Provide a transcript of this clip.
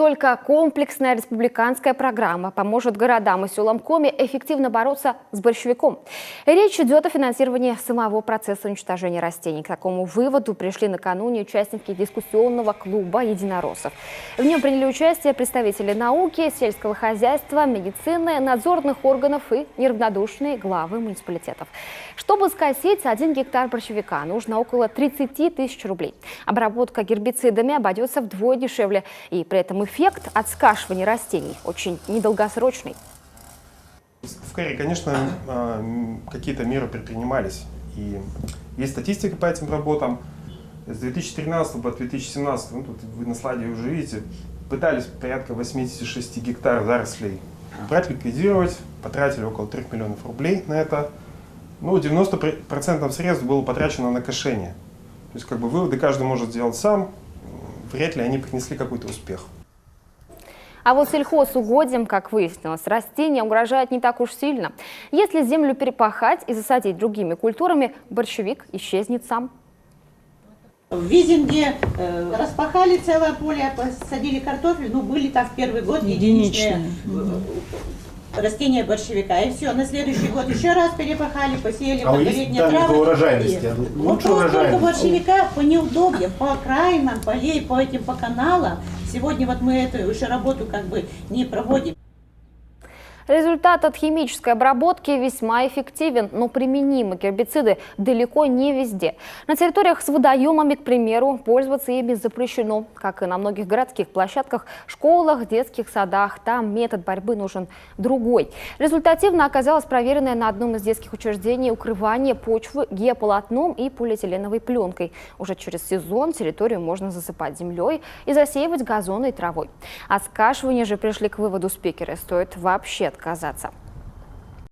Только комплексная республиканская программа поможет городам и селам Коми эффективно бороться с борщевиком. Речь идет о финансировании самого процесса уничтожения растений. К такому выводу пришли накануне участники дискуссионного клуба единороссов. В нем приняли участие представители науки, сельского хозяйства, медицины, надзорных органов и неравнодушные главы муниципалитетов. Чтобы скосить 1 гектар борщевика, нужно около 30 тысяч рублей. Обработка гербицидами обойдется вдвое дешевле, и при этом эффект от скашивания растений очень недолгосрочный. В Каре, конечно, какие-то меры предпринимались. И есть статистика по этим работам. С 2013 по 2017, ну, тут вы на слайде уже видите, пытались порядка 86 гектар зарослей брать, ликвидировать. Потратили около 3 миллионов рублей на это. Ну, 90% средств было потрачено на кошение. То есть, как бы, выводы каждый может сделать сам. Вряд ли они принесли какой-то успех. А вот сельхозугодьям, как выяснилось, растения угрожают не так уж сильно. Если землю перепахать и засадить другими культурами, борщевик исчезнет сам. В Визинге распахали целое поле, посадили картофель, ну были там в первый год единичные растения борщевика. И все, на следующий год еще раз перепахали, посеяли многолетние травы. Урожайности? Вот только борщевика по неудобьям, по окраинам полей, по каналам. Сегодня вот мы эту еще работу как бы не проводим. Результат от химической обработки весьма эффективен, но применимы гербициды далеко не везде. На территориях с водоемами, к примеру, пользоваться ими запрещено, как и на многих городских площадках, школах, детских садах. Там метод борьбы нужен другой. Результативно оказалось проверенное на одном из детских учреждений укрывание почвы геополотном и полиэтиленовой пленкой. Уже через сезон территорию можно засыпать землей и засеивать газоной и травой. От скашивания же пришли к выводу спикеры: стоит вообще отказаться.